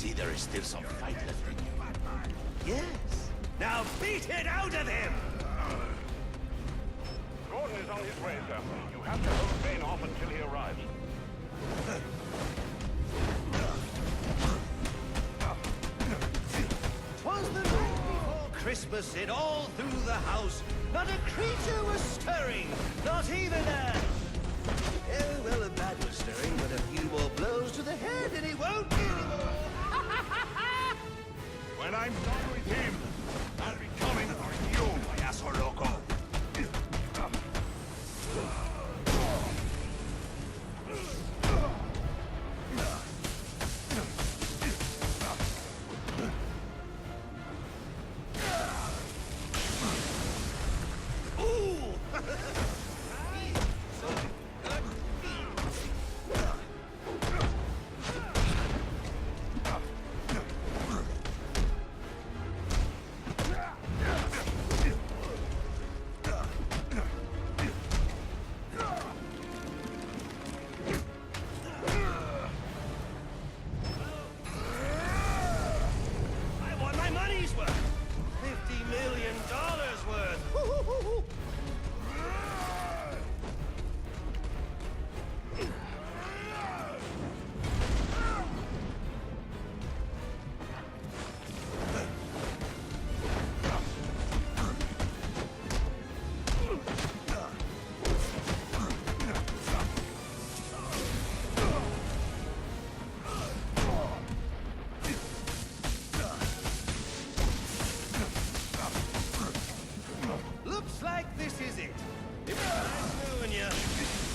see there is still some fight left in you. Yes. Now beat it out of him! Gordon is on his way, sir. You have to hold Bane off until he arrives. Twas the night before Christmas, it all through the house. Not a creature was stirring, not even a... Oh, well, a bat was stirring, but a few more blows to the head and he won't be anymore. When I'm done with him, I'll be coming for you, payaso loco.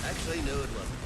Actually, no, it wasn't.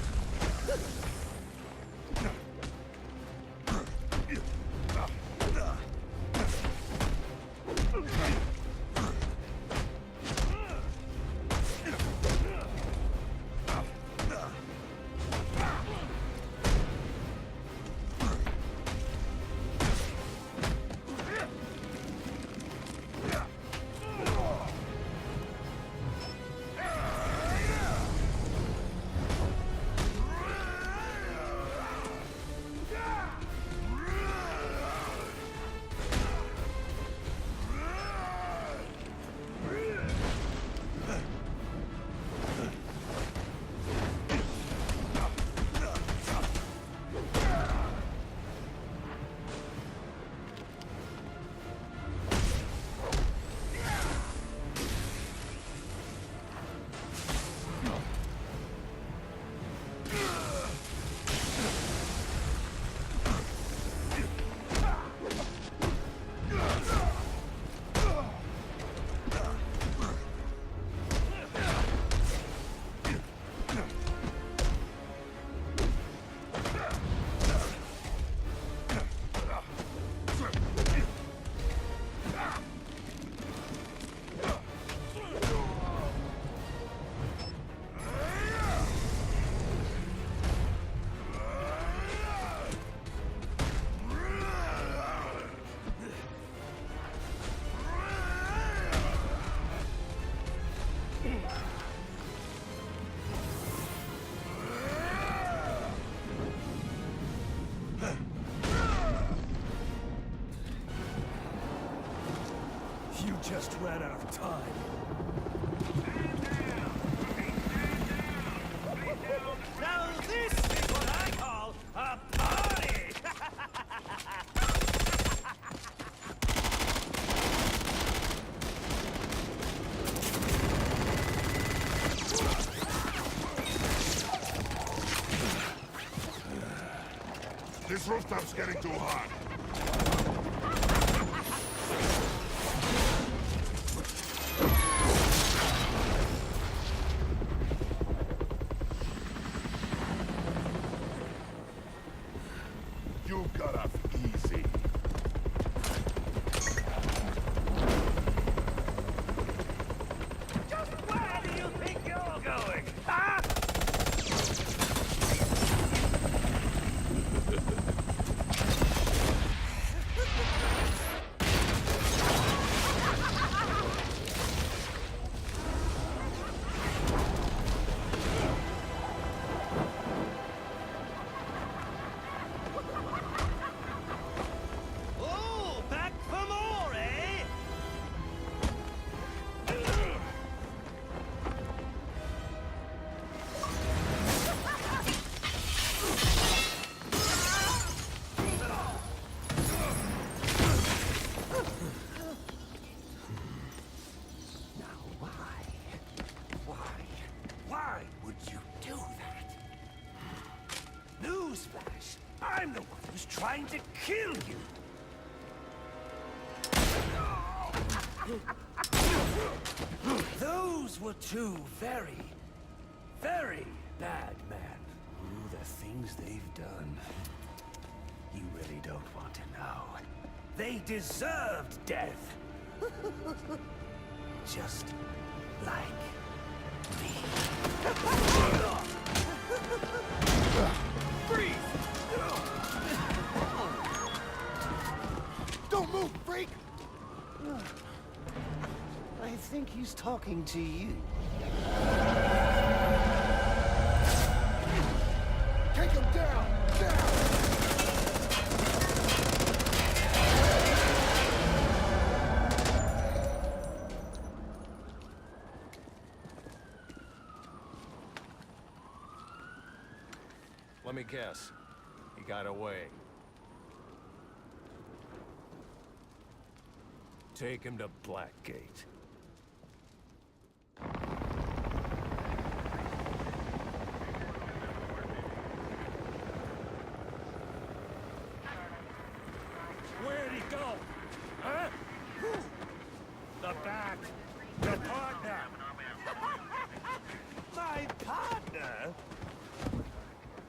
You just ran out of time. Now this is what I call a party! This rooftop's getting too hot. You got off easy. Just where do you think you're going, huh? Newsflash! I'm the one who's trying to kill you! Those were two very, very bad men. Ooh, the things they've done. You really don't want to know. They deserved death. Just like me. Freeze! Don't move, freak! I think he's talking to you. Take him down! Down! Let me guess. He got away. Take him to Blackgate. Where'd he go? Huh? The Bat. The partner. My partner?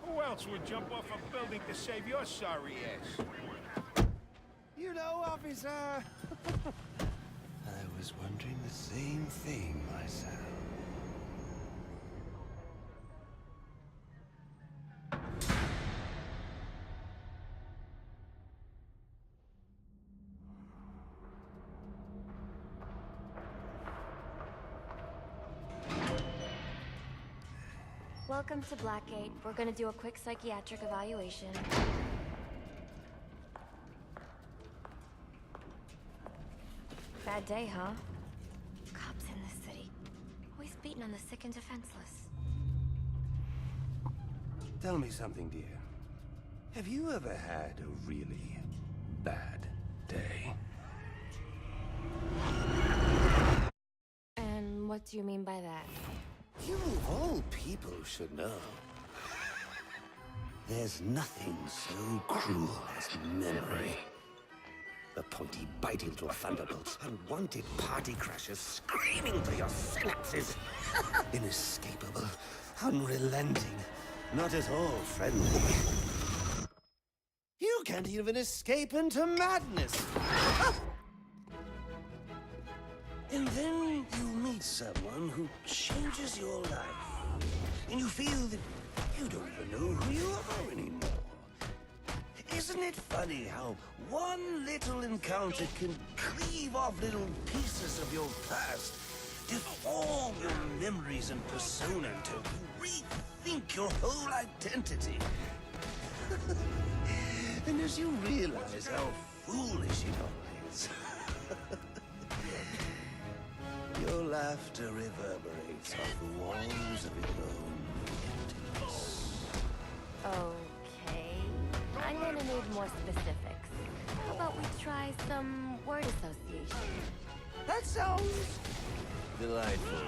Who else would jump off a building to save your sorry ass? You know, officer. I was wondering the same thing myself. Welcome to Blackgate. We're gonna do a quick psychiatric evaluation. Bad day, huh? Cops in this city. Always beating on the sick and defenseless. Tell me something, dear. Have you ever had a really bad day? And what do you mean by that? You of all people should know. There's nothing so cruel as memory. The pointy biting through thunderbolts, unwanted party crashers screaming through your synapses. Inescapable, unrelenting, not at all friendly. You can't even escape into madness. And then you meet someone who changes your life. And you feel that you don't even know who you are anymore. Isn't it funny how one little encounter can cleave off little pieces of your past, deform your memories and persona until you rethink your whole identity? And as you realize how foolish it all is, your laughter reverberates off the walls of your own emptiness. Okay. I'm gonna need more specifics. How about we try some word association? That sounds delightful.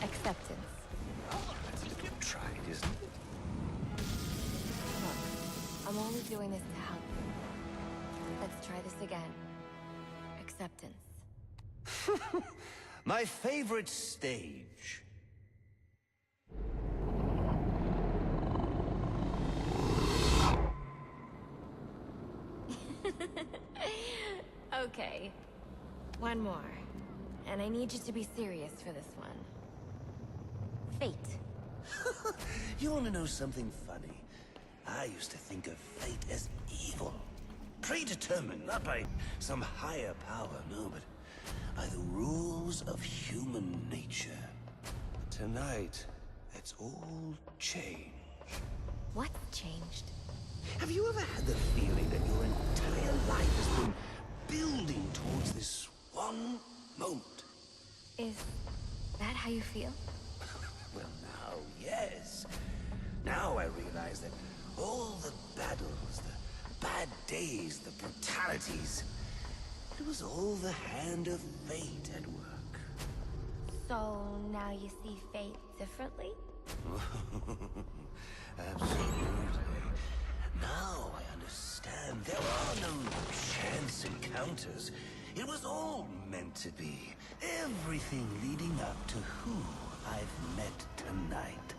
Acceptance. That's a little tried, isn't it? Look, I'm only doing this to help you. Let's try this again. Acceptance. My favorite stage. Okay. One more. And I need you to be serious for this one. Fate. You want to know something funny? I used to think of fate as evil. Predetermined, not by some higher power, no, but by the rules of human nature. Tonight, it's all changed. What's changed? Have you ever had the feeling that your entire life has been building towards this one moment? Is that how you feel? Well, now, yes. Now I realize that all the battles, the bad days, the brutalities, it was all the hand of fate at work. So now you see fate differently? Absolutely. Now I understand. There are no chance encounters. It was all meant to be. Everything leading up to who I've met tonight.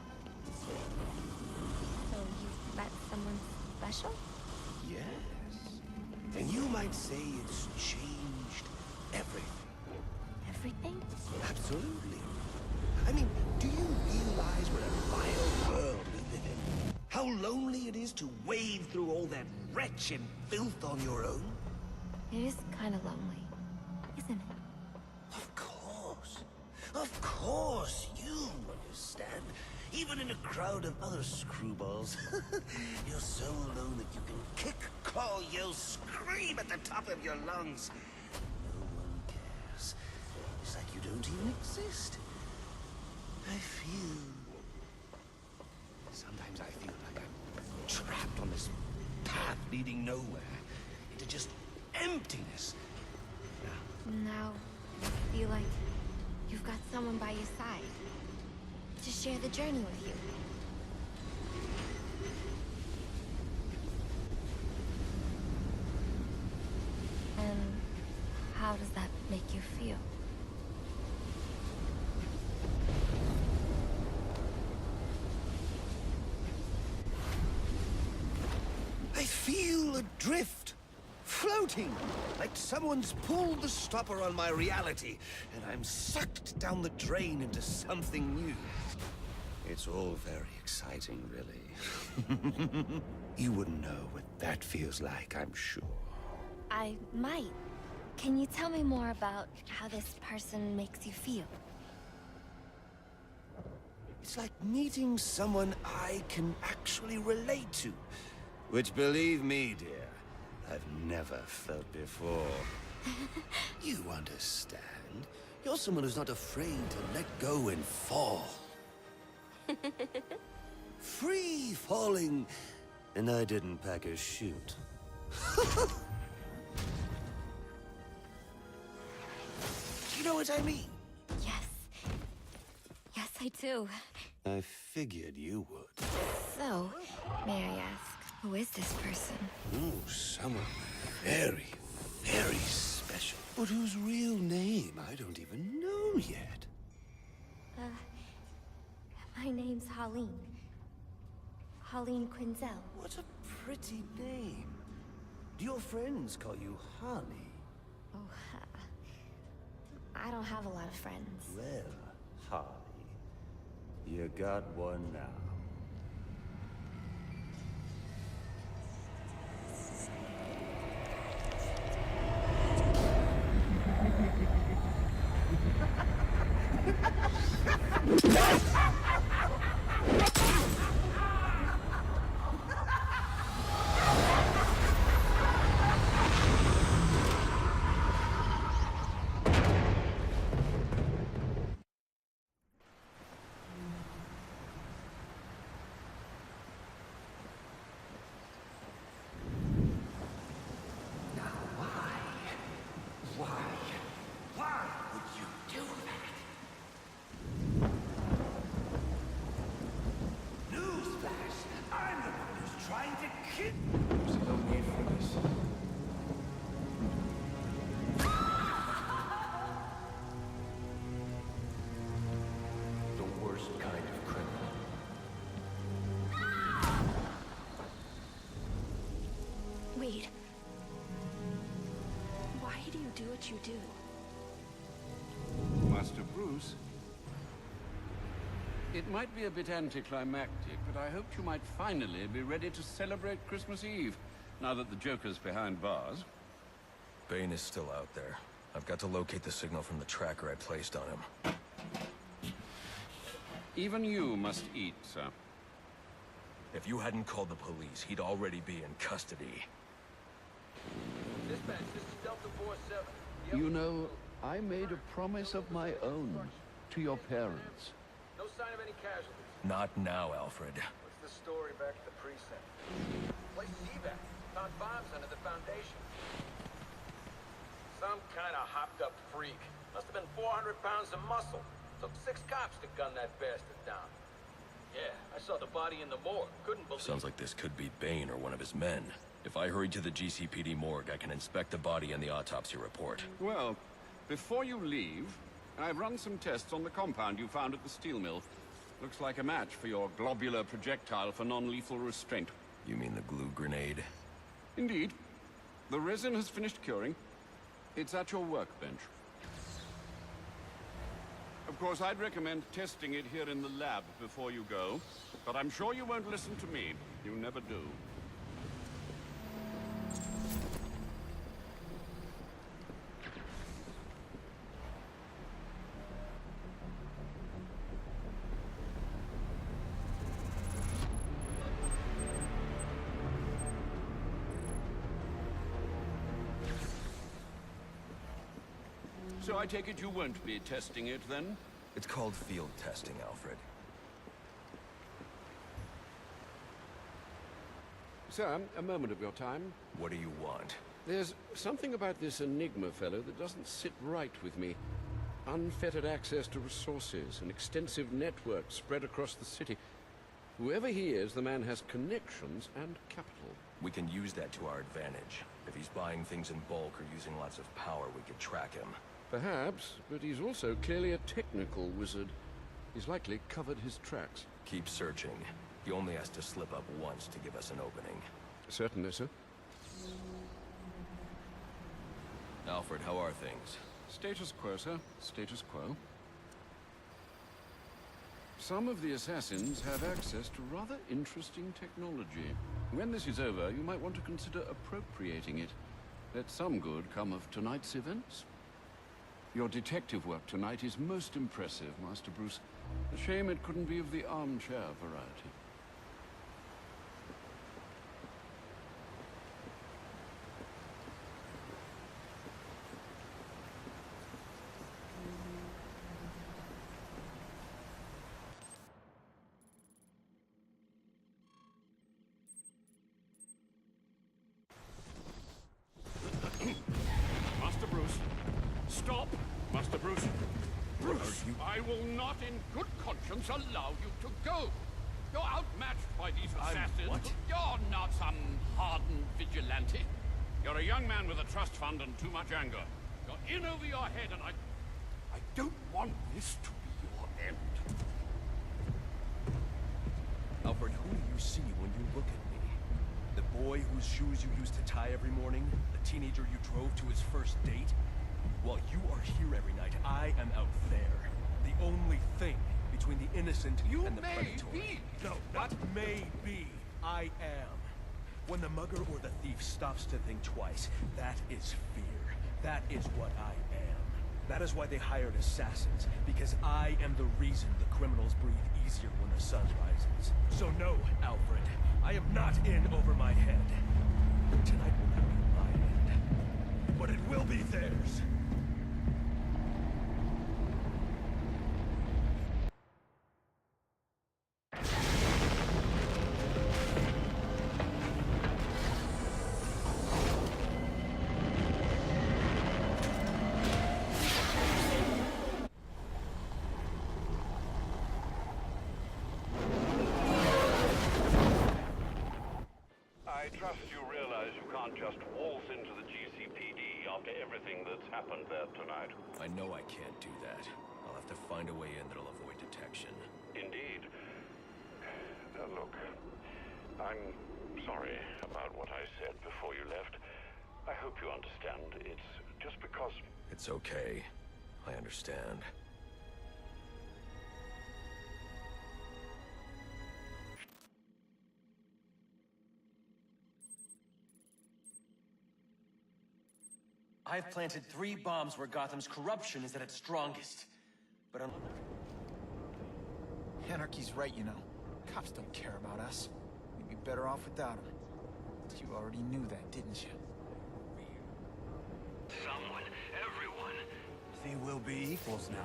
So you've met someone special? Yes. And you might say it's changed everything. Everything? Absolutely. I mean, do you realize what a vile world we live in? How lonely it is to wade through all that wretched filth on your own? It is kind of lonely, isn't it? Of course. Of course, you understand. Even in a crowd of other screwballs, you're so alone that you can kick, claw, yell, scream at the top of your lungs. No one cares. It's like you don't even exist. I feel... Sometimes I feel like I'm trapped on this path leading nowhere. Into just emptiness. Now, you feel like you've got someone by your side to share the journey with you. And how does that make you feel? I feel adrift, floating, like someone's pulled the stopper on my reality, and I'm sucked down the drain into something new. It's all very exciting, really. You wouldn't know what that feels like, I'm sure. I might. Can you tell me more about how this person makes you feel? It's like meeting someone I can actually relate to. Which, believe me, dear, I've never felt before. You understand. You're someone who's not afraid to let go and fall. Free falling, and I didn't pack a chute. You know what I mean? Yes. Yes, I do. I figured you would. So, may I ask, who is this person? Oh, someone very, very special. But whose real name I don't even know yet. My name's Harleen. Harleen Quinzel. What a pretty name. Do your friends call you Harley? Oh, I don't have a lot of friends. Well, Harley, you got one now. Wait. Why do you do what you do? Master Bruce, it might be a bit anticlimactic, but I hoped you might finally be ready to celebrate Christmas Eve, now that the Joker's behind bars. Bane is still out there. I've got to locate the signal from the tracker I placed on him. Even you must eat, sir. If you hadn't called the police, he'd already be in custody. Dispatch, this is Delta 47. You know, I made a promise of my own to your parents. No sign of any casualties. Not now, Alfred. What's the story back at the precinct? Place evac. Found bombs under the foundation. Some kind of hopped up freak. Must have been 400 pounds of muscle. Took 6 cops to gun that bastard down. Yeah, I saw the body in the morgue. Couldn't believe Sounds like this could be Bane or one of his men. If I hurry to the GCPD morgue, I can inspect the body and the autopsy report. Well, before you leave, I've run some tests on the compound you found at the steel mill. Looks like a match for your globular projectile for non-lethal restraint. You mean the glue grenade? Indeed. The resin has finished curing. It's at your workbench. Of course, I'd recommend testing it here in the lab before you go, but I'm sure you won't listen to me. You never do. So I take it you won't be testing it, then? It's called field testing, Alfred. Sir, a moment of your time. What do you want? There's something about this Enigma fellow that doesn't sit right with me. Unfettered access to resources, an extensive network spread across the city. Whoever he is, the man has connections and capital. We can use that to our advantage. If he's buying things in bulk or using lots of power, we could track him. Perhaps, but he's also clearly a technical wizard. He's likely covered his tracks. Keep searching. He only has to slip up once to give us an opening. Certainly, sir. Alfred, how are things? Status quo, sir. Status quo. Some of the assassins have access to rather interesting technology. When this is over, you might want to consider appropriating it. Let some good come of tonight's events. Your detective work tonight is most impressive, Master Bruce. A shame it couldn't be of the armchair variety. Master Bruce, stop! Master Bruce. Bruce, I will not in good conscience allow you to go. You're outmatched by these assassins. What? You're not some hardened vigilante. You're a young man with a trust fund and too much anger. You're in over your head, and I don't want this to be your end. Alfred, who do you see when you look at me? The boy whose shoes you used to tie every morning? The teenager you drove to his first date? While you are here every night, I am out there. The only thing between the innocent and the predatory. Be. No, not may be. I am. When the mugger or the thief stops to think twice, that is fear. That is what I am. That is why they hired assassins, because I am the reason the criminals breathe easier when the sun rises. So no, Alfred, I am not in over my head. Tonight will not be my end, but it will be theirs. I trust you realize you can't just waltz into the GCPD after everything that's happened there tonight. I know I can't do that. I'll have to find a way in that'll avoid detection. Indeed. Look, I'm sorry about what I said before you left. I hope you understand. It's just because... It's okay. I understand. I've planted 3 bombs where Gotham's corruption is at its strongest. But Anarchy's right, you know. Cops don't care about us. We'd be better off without them. You already knew that, didn't you? Someone, everyone. They will be equals now.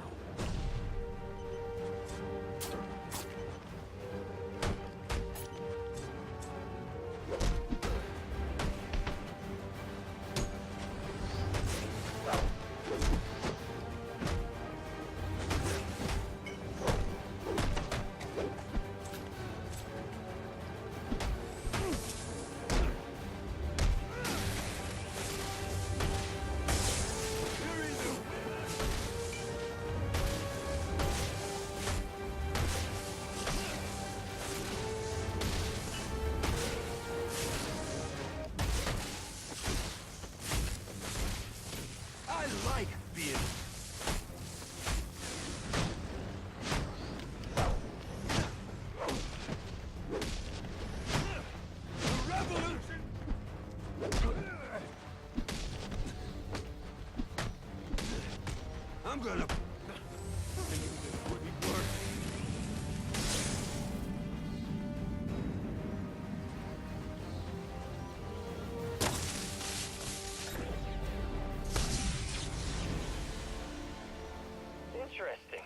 I'm gonna... Interesting.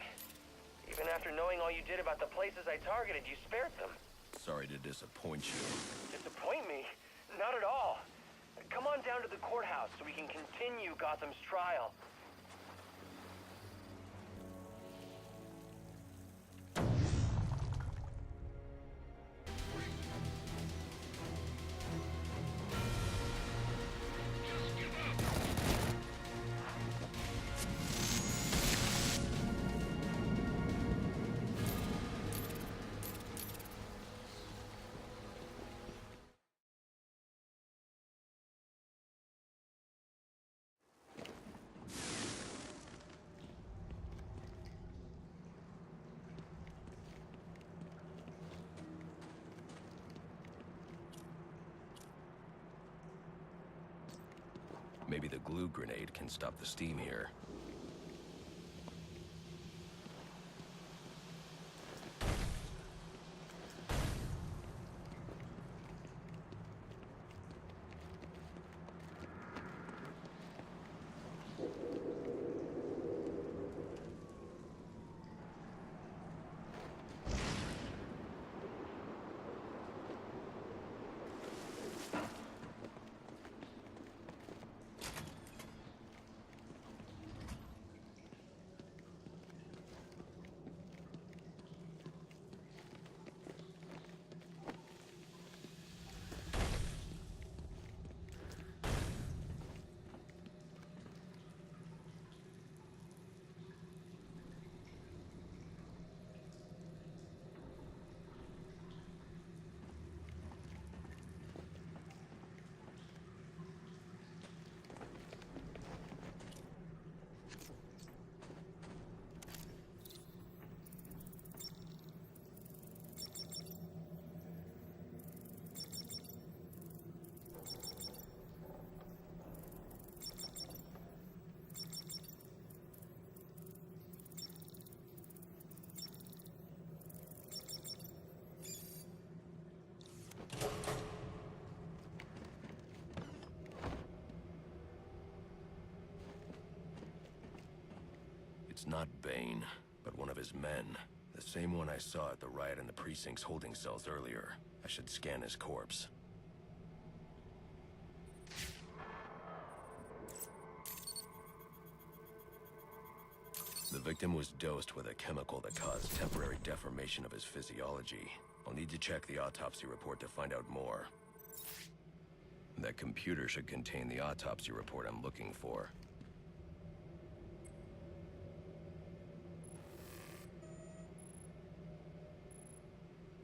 Even after knowing all you did about the places I targeted, you spared them. Sorry to disappoint you. Disappoint me? Not at all. Come on down to the courthouse so we can continue Gotham's trial. Maybe the glue grenade can stop the steam here. It's not Bane, but one of his men. The same one I saw at the riot in the precinct's holding cells earlier. I should scan his corpse. The victim was dosed with a chemical that caused temporary deformation of his physiology. I'll need to check the autopsy report to find out more. That computer should contain the autopsy report I'm looking for.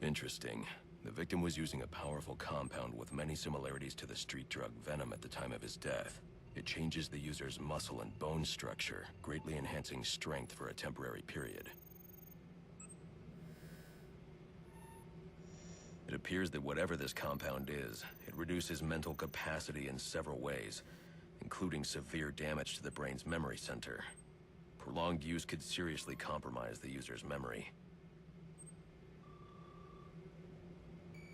Interesting. The victim was using a powerful compound with many similarities to the street drug Venom at the time of his death. It changes the user's muscle and bone structure, greatly enhancing strength for a temporary period. It appears that whatever this compound is, it reduces mental capacity in several ways, including severe damage to the brain's memory center. Prolonged use could seriously compromise the user's memory.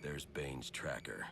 There's Bane's tracker.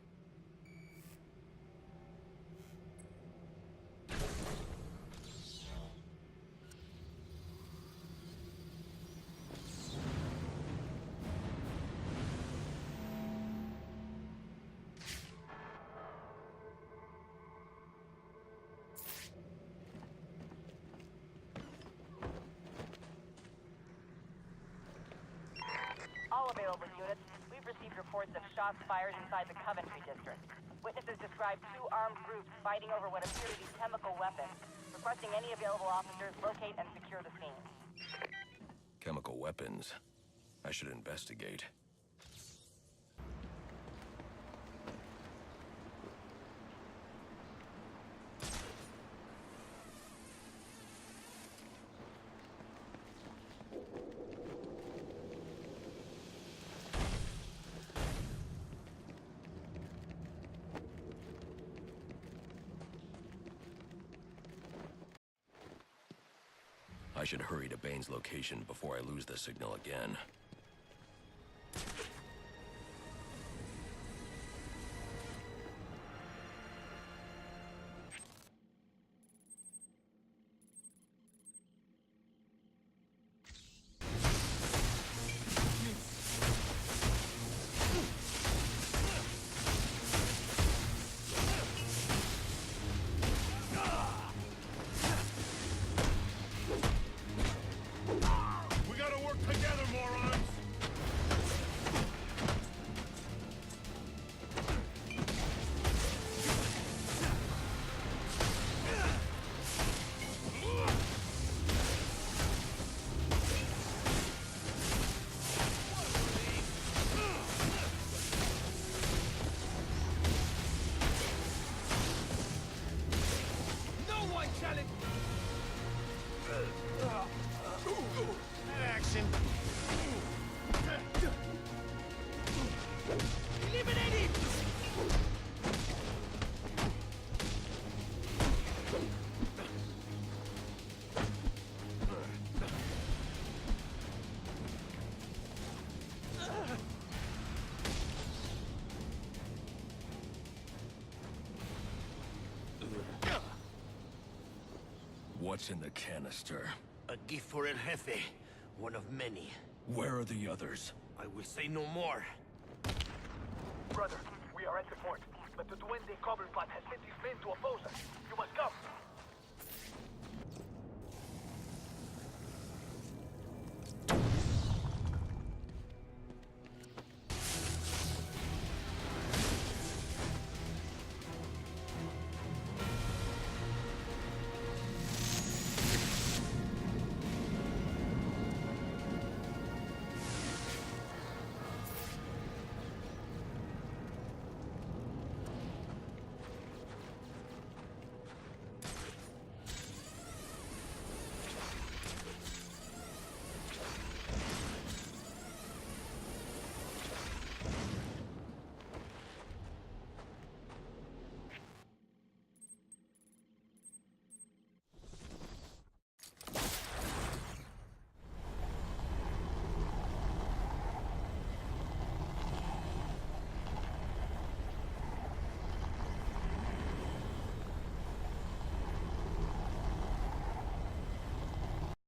All available units. We've received reports of shots fired inside the Coventry district. Witnesses describe two armed groups fighting over what appear to be chemical weapons. Requesting any available officers locate and secure the scene. Chemical weapons. I should investigate. I I should hurry to Bane's location before I lose the signal again. We gotta work together, morons! No one challenge. Action. Eliminate him. What's in the canister? A gift for El Jefe. One of many. Where are the others? I will say no more. Brother, we are at the fort, but the Duende Cobblepot has sent his men to oppose us. You must come.